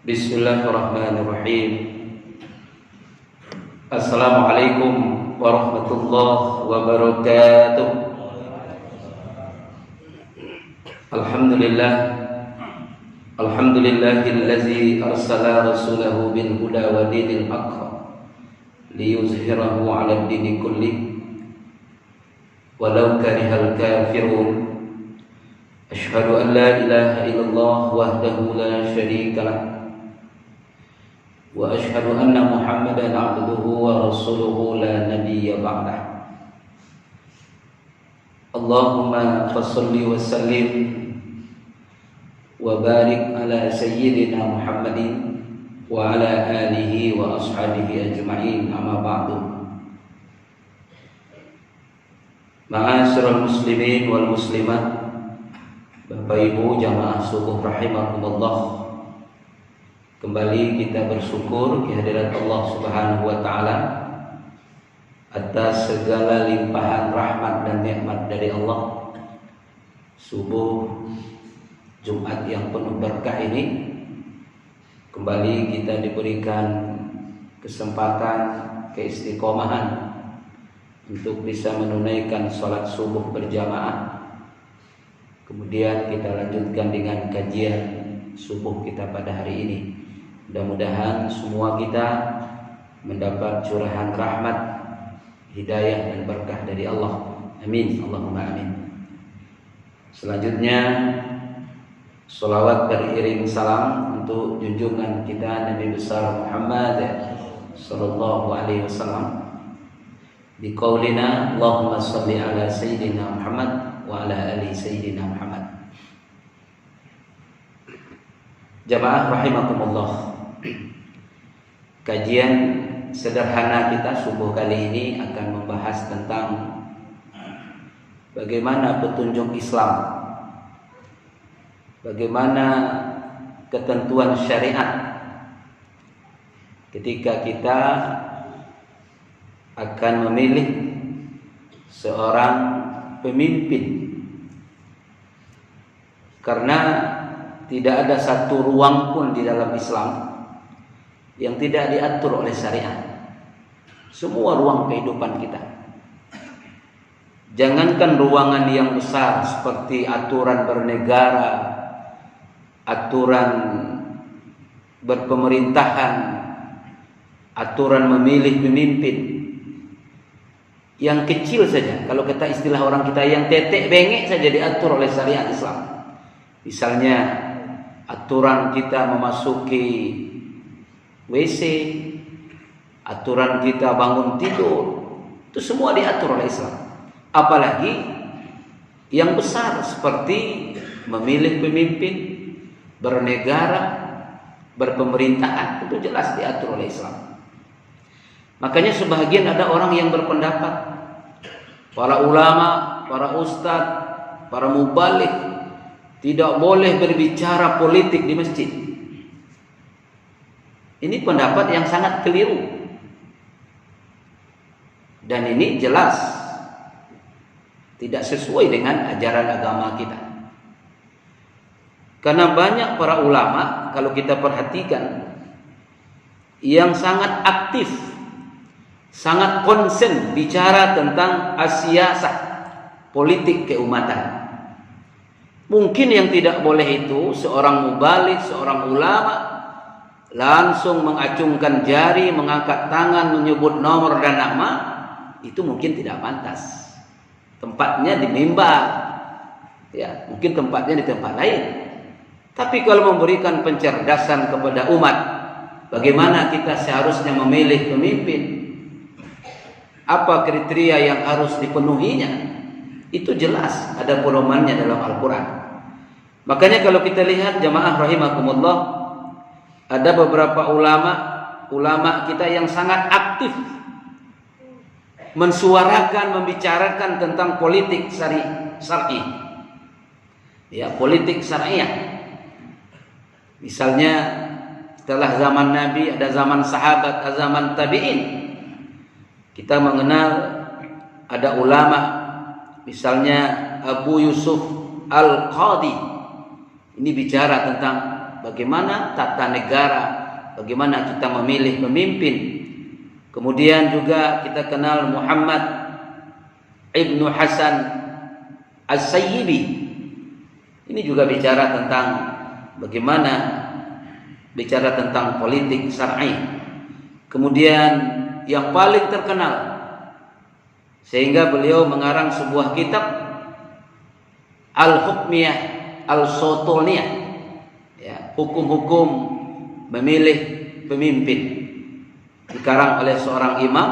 Bismillahirrahmanirrahim. Assalamualaikum warahmatullahi wabarakatuh. Alhamdulillahillazi arsala rasulahu bil huda wa dinil haqq liyuzhirahu 'alad dini kullih walau karihal kafirun. Asyhadu an la ilaha illallah wahdahu la syarika lah wa asyhadu anna Muhammadan 'abduhu wa rasuluhu la nabiyya ba'dah. Allahumma fasholli wa sallim wa barik ala sayyidina Muhammadin wa ala alihi wa ashabihi ajma'in, amma ba'du. Ma'asyiral muslimin wal muslimat, Bapak Ibu jamaah subuh rahimakumullah, kembali kita bersyukur kehadirat Allah Subhanahu wa taala atas segala limpahan rahmat dan nikmat dari Allah. Subuh Jumat yang penuh berkah ini kembali kita diberikan kesempatan keistiqomahan untuk bisa menunaikan salat subuh berjamaah. Kemudian kita lanjutkan dengan kajian subuh kita pada hari ini. Mudah-mudahan semua kita mendapat curahan rahmat, hidayah dan berkah dari Allah. Amin, Allahumma amin. Selanjutnya sholawat beriring salam untuk junjungan kita Nabi besar Muhammad sallallahu alaihi wasallam. Di qaulina Allahumma shalli ala sayyidina Muhammad wa ala ali sayyidina Muhammad. Jamaah rahimakumullah, kajian sederhana kita subuh kali ini akan membahas tentang bagaimana petunjuk Islam, bagaimana ketentuan syariat ketika kita akan memilih seorang pemimpin. Karena tidak ada satu ruang pun di dalam Islam yang tidak diatur oleh syariat. Semua ruang kehidupan kita. Jangankan ruangan yang besar seperti aturan bernegara, aturan berpemerintahan, aturan memilih pemimpin. Yang kecil saja, kalau kita istilah orang kita yang tetek bengek saja diatur oleh syariat Islam. Misalnya aturan kita memasuki WC, aturan kita bangun tidur, itu semua diatur oleh Islam. Apalagi yang besar seperti memilih pemimpin, bernegara, berpemerintahan, itu jelas diatur oleh Islam. Makanya sebagian ada orang yang berpendapat, para ulama, para ustadz, para mubalik tidak boleh berbicara politik di masjid. Ini pendapat yang sangat keliru. Dan ini jelas tidak sesuai dengan ajaran agama kita. Karena banyak para ulama, kalau kita perhatikan, yang sangat aktif, sangat konsen bicara tentang siyasah, politik keumatan. Mungkin yang tidak boleh itu seorang mubalik, seorang ulama langsung mengacungkan jari, mengangkat tangan, menyebut nomor dan nama, itu mungkin tidak pantas. Tempatnya di mimbar, ya, mungkin tempatnya di tempat lain. Tapi kalau memberikan pencerdasan kepada umat, bagaimana kita seharusnya memilih pemimpin, apa kriteria yang harus dipenuhinya, itu jelas ada pedomannya dalam Al-Quran. Makanya kalau kita lihat jamaah rahimakumullah, ada beberapa ulama kita yang sangat aktif mensuarakan, membicarakan tentang politik syar'i. Ya, politik syariah. Misalnya setelah zaman Nabi ada zaman sahabat, ada zaman tabi'in. Kita mengenal ada ulama, misalnya Abu Yusuf Al-Qadhi. Ini bicara tentang bagaimana tata negara, bagaimana kita memilih pemimpin. Kemudian juga kita kenal Muhammad Ibnu Hasan As-Sayyibi. Ini juga bicara tentang bagaimana bicara tentang politik syar'i. Kemudian yang paling terkenal sehingga beliau mengarang sebuah kitab Al-Hukmiyah Al-Sultaniyah, ya, hukum-hukum memilih pemimpin, dikarang oleh seorang imam,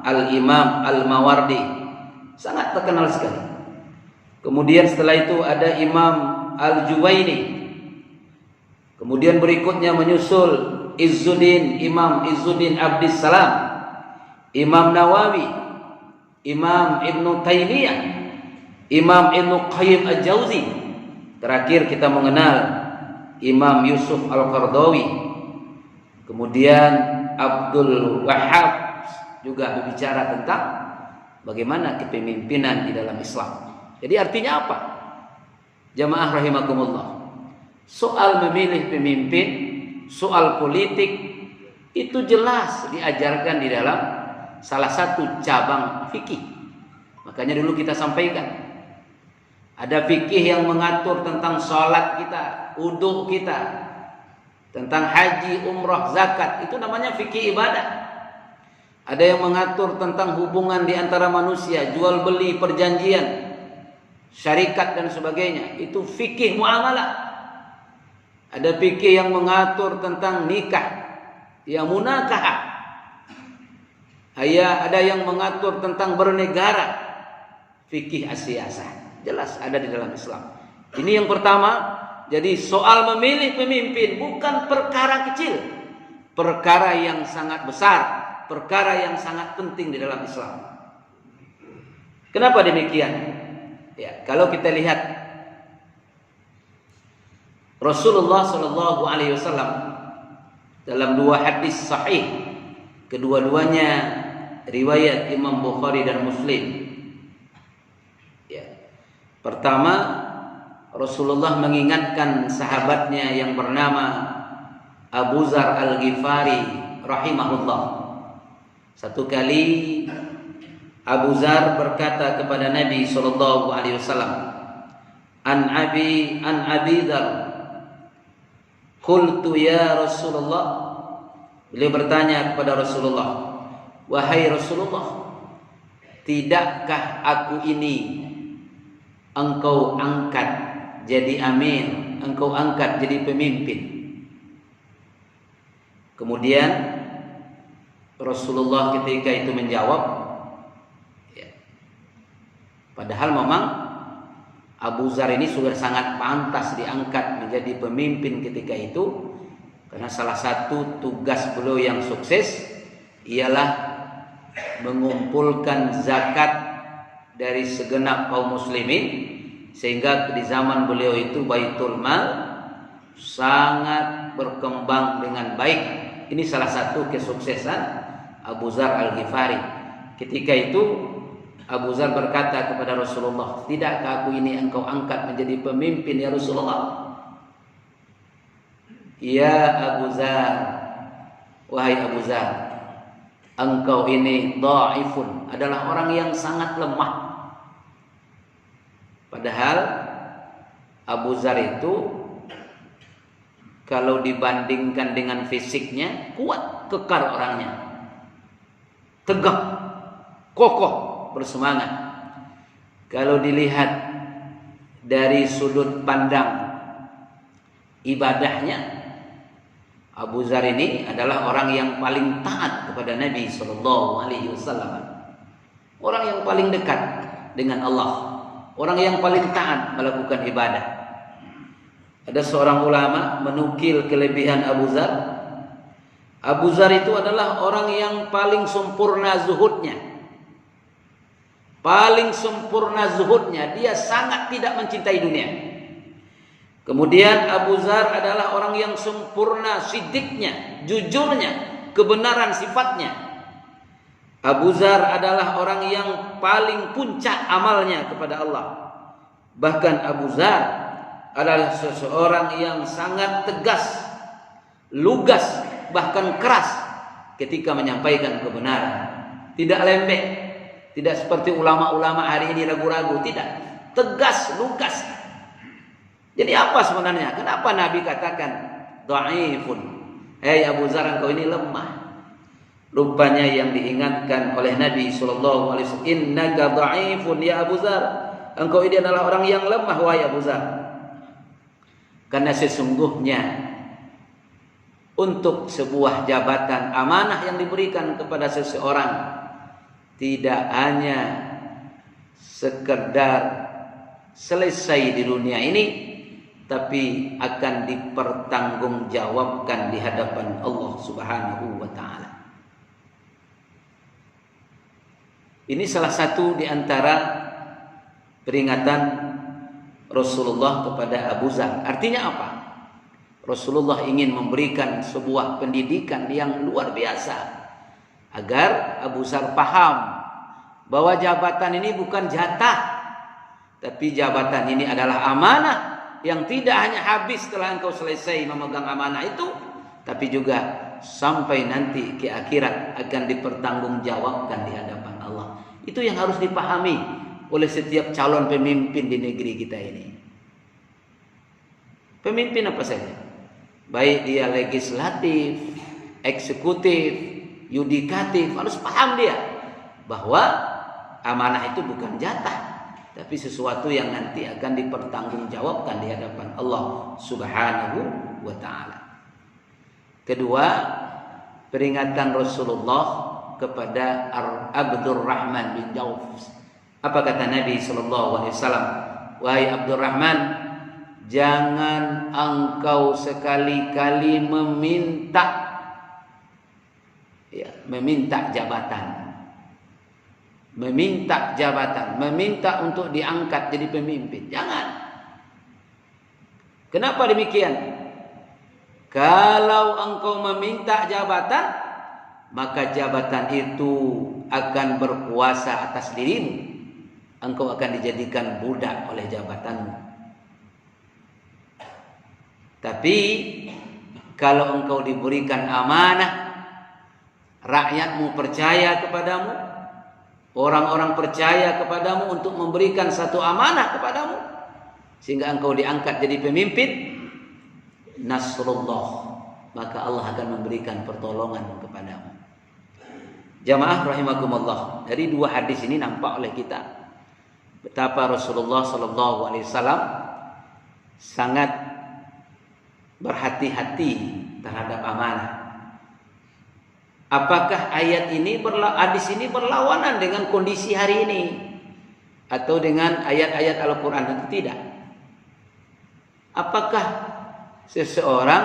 Al-Imam Al-Mawardi, sangat terkenal sekali. Kemudian setelah itu ada Imam Al-Juwaini. Kemudian berikutnya menyusul Imam Izzuddin Abdissalam, Imam Nawawi, Imam Ibnu Taimiyah, Imam Ibnu Qayyim Al-Jauzi. Terakhir kita mengenal Imam Yusuf Al-Qaradawi. Kemudian Abdul Wahhab juga berbicara tentang bagaimana kepemimpinan di dalam Islam. Jadi artinya apa? Jamaah rahimakumullah. Soal memilih pemimpin, soal politik itu jelas diajarkan di dalam salah satu cabang fikih. Makanya dulu kita sampaikan, ada fikih yang mengatur tentang sholat kita, wudu kita, tentang haji, umrah, zakat, itu namanya fikih ibadah. Ada yang mengatur tentang hubungan di antara manusia, jual beli, perjanjian, syarikat dan sebagainya, itu fikih muamalah. Ada fikih yang mengatur tentang nikah, ya munakahah. Ada yang mengatur tentang bernegara, fikih as-siyasah. Jelas ada di dalam Islam. Ini yang pertama. Jadi soal memilih pemimpin bukan perkara kecil, perkara yang sangat besar, perkara yang sangat penting di dalam Islam. Kenapa demikian? Ya, kalau kita lihat Rasulullah Shallallahu Alaihi Wasallam dalam dua hadis sahih, kedua-duanya riwayat Imam Bukhari dan Muslim. Ya. Pertama, Rasulullah mengingatkan sahabatnya yang bernama Abu Dzar Al-Ghifari rahimahullah. Satu kali Abu Dzar berkata kepada Nabi Shallallahu Alaihi Wasallam, An Abi Dzar, qultu ya Rasulullah. Beliau bertanya kepada Rasulullah, wahai Rasulullah, tidakkah aku ini engkau angkat jadi amir, engkau angkat jadi pemimpin? Kemudian Rasulullah ketika itu menjawab, ya, padahal memang Abu Dzar ini sudah sangat pantas diangkat menjadi pemimpin ketika itu, karena salah satu tugas beliau yang sukses ialah mengumpulkan zakat dari segenap kaum muslimin, sehingga di zaman beliau itu Baitul Mal sangat berkembang dengan baik. Ini salah satu kesuksesan Abu Dzar Al-Ghifari. Ketika itu Abu Dzar berkata kepada Rasulullah, tidakkah aku ini engkau angkat menjadi pemimpin ya Rasulullah? Ya Abu Dzar, wahai Abu Dzar, engkau ini dhaifun, adalah orang yang sangat lemah. Padahal Abu Dzar itu kalau dibandingkan dengan fisiknya kuat, kekar orangnya, tegak, kokoh, bersemangat. Kalau dilihat dari sudut pandang ibadahnya, Abu Dzar ini adalah orang yang paling taat kepada Nabi Sallallahu Alaihi Wasallam, orang yang paling dekat dengan Allah, orang yang paling taat melakukan ibadah. Ada seorang ulama menukil kelebihan Abu Dzar. Abu Dzar itu adalah orang yang paling sempurna zuhudnya. Paling sempurna zuhudnya, dia sangat tidak mencintai dunia. Kemudian Abu Dzar adalah orang yang sempurna sidiknya, jujurnya, kebenaran sifatnya. Abu Dzar adalah orang yang paling puncak amalnya kepada Allah. Bahkan Abu Dzar adalah seseorang yang sangat tegas, lugas, bahkan keras ketika menyampaikan kebenaran. Tidak lembek, tidak seperti ulama-ulama hari ini ragu-ragu, tidak. Tegas, lugas. Jadi apa sebenarnya? Kenapa Nabi katakan dhaifun? Hei Abu Dzar, engkau ini lemah. Rupanya yang diingatkan oleh Nabi sallallahu alaihi wasallam, innaka dhaifun ya Abu Dzar. Engkau ini adalah orang yang lemah wahai Abu Dzar. Karena sesungguhnya untuk sebuah jabatan amanah yang diberikan kepada seseorang tidak hanya sekedar selesai di dunia ini, tapi akan dipertanggungjawabkan di hadapan Allah Subhanahu wa taala. Ini salah satu di antara peringatan Rasulullah kepada Abu Dzar. Artinya apa? Rasulullah ingin memberikan sebuah pendidikan yang luar biasa agar Abu Dzar paham bahwa jabatan ini bukan jatah, tapi jabatan ini adalah amanah yang tidak hanya habis setelah engkau selesai memegang amanah itu, tapi juga sampai nanti ke akhirat akan dipertanggungjawabkan di hadapan Allah. Itu yang harus dipahami oleh setiap calon pemimpin di negeri kita ini. Pemimpin apa saja, baik dia legislatif, eksekutif, yudikatif, harus paham dia bahwa amanah itu bukan jatah, tapi sesuatu yang nanti akan dipertanggungjawabkan di hadapan Allah Subhanahu wa taala. Kedua, peringatan Rasulullah kepada Abdurrahman bin Auf. Apa kata Nabi sallallahu alaihi wasallam? Wahai Abdurrahman, jangan engkau sekali-kali meminta jabatan. Meminta untuk diangkat jadi pemimpin. Jangan. Kenapa demikian? Kalau engkau meminta jabatan, maka jabatan itu akan berkuasa atas dirimu. Engkau akan dijadikan budak oleh jabatanmu. Tapi kalau engkau diberikan amanah, rakyatmu percaya kepadamu, orang-orang percaya kepadamu untuk memberikan satu amanah kepadamu, sehingga engkau diangkat jadi pemimpin, nasrullah, maka Allah akan memberikan pertolongan kepadamu. Jamaah rahimakumullah, dari dua hadis ini nampak oleh kita betapa Rasulullah sallallahu alaihi wasallam sangat berhati-hati terhadap amanah. Apakah hadis ini berlawanan dengan kondisi hari ini atau dengan ayat-ayat Al-Qur'an? Tentu tidak. Apakah seseorang,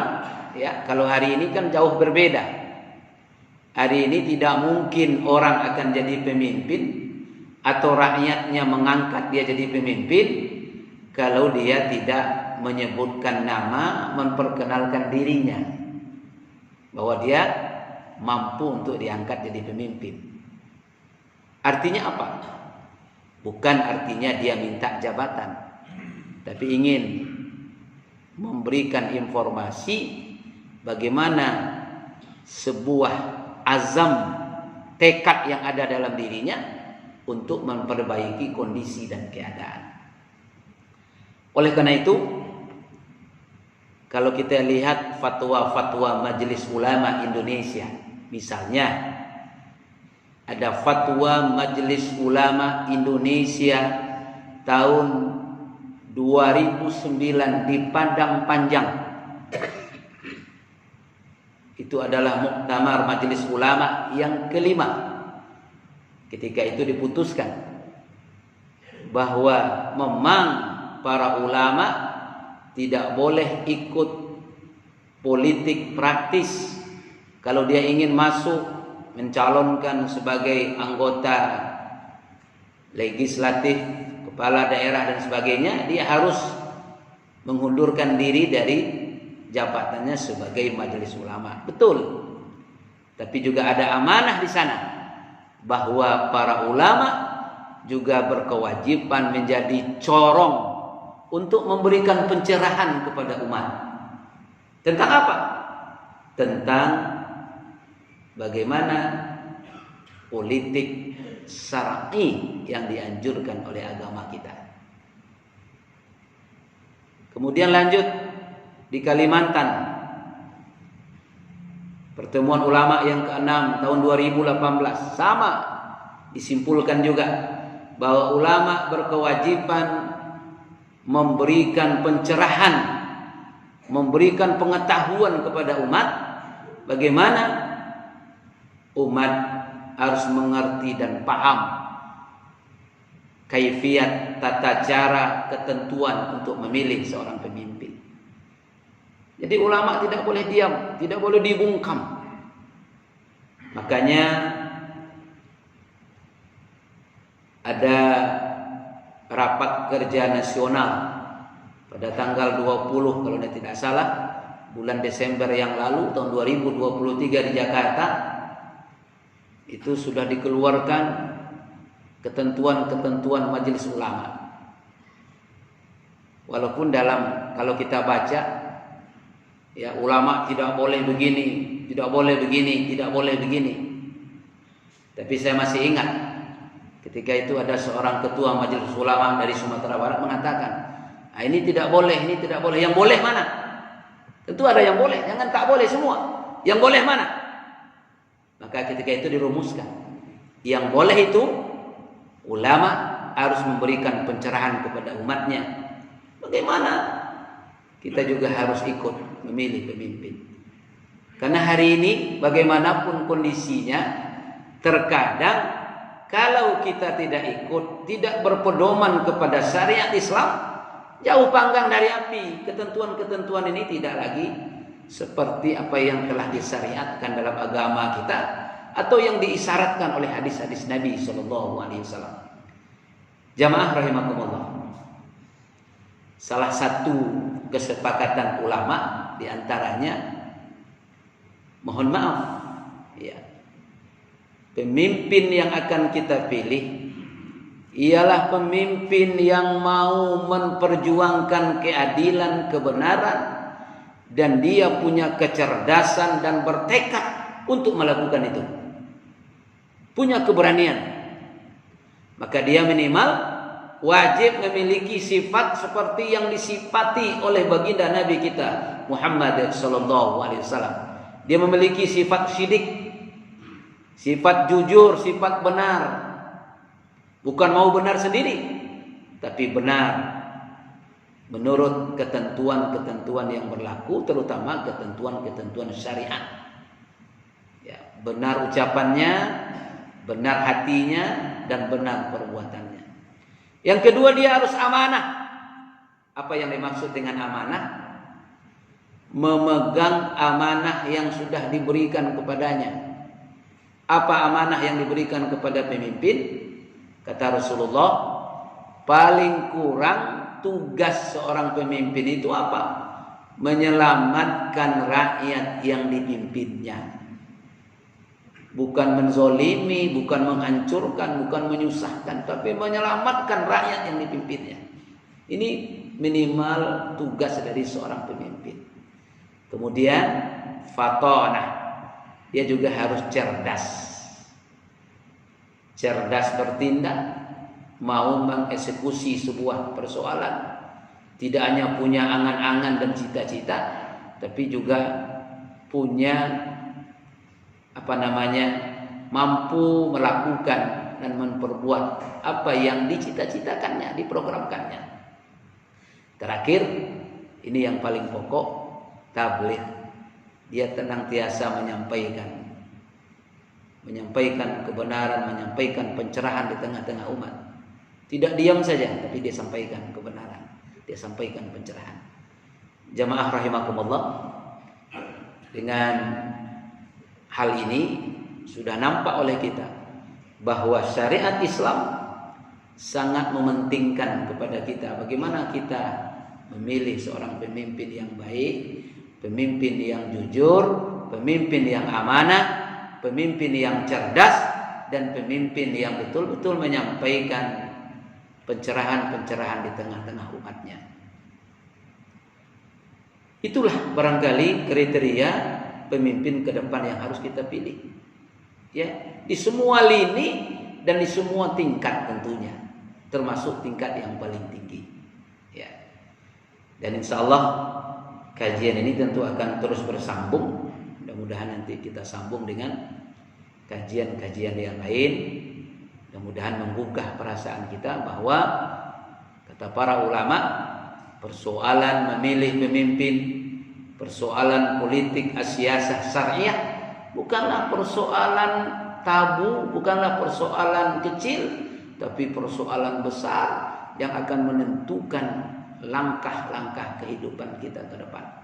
ya, kalau hari ini kan jauh berbeda. Hari ini tidak mungkin orang akan jadi pemimpin atau rakyatnya mengangkat dia jadi pemimpin kalau dia tidak menyebutkan nama, memperkenalkan dirinya bahwa dia mampu untuk diangkat jadi pemimpin. Artinya apa? Bukan artinya dia minta jabatan, tapi ingin memberikan informasi bagaimana sebuah azam, tekad yang ada dalam dirinya untuk memperbaiki kondisi dan keadaan. Oleh karena itu, kalau kita lihat fatwa-fatwa Majelis Ulama Indonesia, misalnya ada fatwa Majelis Ulama Indonesia tahun 2009 di Padang Panjang. Itu adalah muktamar Majelis Ulama yang kelima. Ketika itu diputuskan bahwa memang para ulama tidak boleh ikut politik praktis. Kalau dia ingin masuk mencalonkan sebagai anggota legislatif, kepala daerah dan sebagainya, dia harus mengundurkan diri dari jabatannya sebagai majelis ulama. Betul. Tapi juga ada amanah di sana bahwa para ulama juga berkewajiban menjadi corong untuk memberikan pencerahan kepada umat. Tentang apa? Tentang bagaimana politik syar'i yang dianjurkan oleh agama kita. Kemudian lanjut di Kalimantan, pertemuan ulama yang ke-6 tahun 2018, sama disimpulkan juga bahwa ulama berkewajiban memberikan pencerahan, memberikan pengetahuan kepada umat bagaimana umat harus mengerti dan paham kaifiat, tata cara, ketentuan untuk memilih seorang pemimpin. Jadi ulama tidak boleh diam, tidak boleh dibungkam. Makanya ada rapat kerja nasional pada tanggal 20 kalau tidak salah bulan Desember yang lalu tahun 2023 di Jakarta. Itu sudah dikeluarkan ketentuan-ketentuan majelis ulama. Walaupun kalau kita baca, ya ulama tidak boleh begini, tidak boleh begini, tidak boleh begini. Tapi saya masih ingat ketika itu ada seorang ketua majelis ulama dari Sumatera Barat mengatakan, ini tidak boleh, ini tidak boleh. Yang boleh mana? Tentu ada yang boleh, jangan tak boleh semua. Yang boleh mana? Maka ketika itu dirumuskan, yang boleh itu ulama harus memberikan pencerahan kepada umatnya. Bagaimana kita juga harus ikut memilih pemimpin. Karena hari ini bagaimanapun kondisinya, terkadang kalau kita tidak ikut, tidak berpedoman kepada syariat Islam, jauh panggang dari api. Ketentuan-ketentuan ini tidak lagi seperti apa yang telah disyariatkan dalam agama kita atau yang diisyaratkan oleh hadis-hadis Nabi SAW. Jamaah rahimakumullah. Salah satu kesepakatan ulama diantaranya, mohon maaf, ya, pemimpin yang akan kita pilih ialah pemimpin yang mau memperjuangkan keadilan, kebenaran, dan dia punya kecerdasan dan bertekad untuk melakukan itu. Punya keberanian. Maka dia minimal wajib memiliki sifat seperti yang disifati oleh baginda Nabi kita Muhammad sallallahu alaihi wasallam. Dia memiliki sifat syidik, sifat jujur, sifat benar. Bukan mau benar sendiri, tapi benar menurut ketentuan-ketentuan yang berlaku, terutama ketentuan-ketentuan syariat. Ya, benar ucapannya, benar hatinya, dan benar perbuatannya. Yang kedua, dia harus amanah. Apa yang dimaksud dengan amanah? Memegang amanah yang sudah diberikan kepadanya. Apa amanah yang diberikan kepada pemimpin? Kata Rasulullah, paling kurang tugas seorang pemimpin itu apa? Menyelamatkan rakyat yang dipimpinnya. Bukan menzolimi, bukan menghancurkan, bukan menyusahkan, tapi menyelamatkan rakyat yang dipimpinnya. Ini minimal tugas dari seorang pemimpin. Kemudian fatonah, dia juga harus cerdas. Cerdas bertindak, mau mengeksekusi sebuah persoalan, tidak hanya punya angan-angan dan cita-cita, tapi juga punya mampu melakukan dan memperbuat apa yang dicita-citakannya, diprogramkannya. Terakhir, ini yang paling pokok, tabligh. Dia senantiasa menyampaikan kebenaran, menyampaikan pencerahan di tengah-tengah umat. Tidak diam saja, tapi dia sampaikan kebenaran, dia sampaikan pencerahan. Jamaah rahimakumullah, dengan hal ini sudah nampak oleh kita bahwa syariat Islam sangat mementingkan kepada kita bagaimana kita memilih seorang pemimpin yang baik, pemimpin yang jujur, pemimpin yang amanah, pemimpin yang cerdas, dan pemimpin yang betul-betul menyampaikan pencerahan-pencerahan di tengah-tengah umatnya. Itulah barangkali kriteria pemimpin ke depan yang harus kita pilih. Ya, di semua lini dan di semua tingkat tentunya, termasuk tingkat yang paling tinggi. Ya. Dan insya Allah kajian ini tentu akan terus bersambung. Mudah-mudahan nanti kita sambung dengan kajian-kajian yang lain. Mudah-mudahan menggugah perasaan kita bahwa kata para ulama, persoalan memilih pemimpin, persoalan politik as-siyasah syariah bukanlah persoalan tabu, bukanlah persoalan kecil, tapi persoalan besar yang akan menentukan langkah-langkah kehidupan kita ke depan.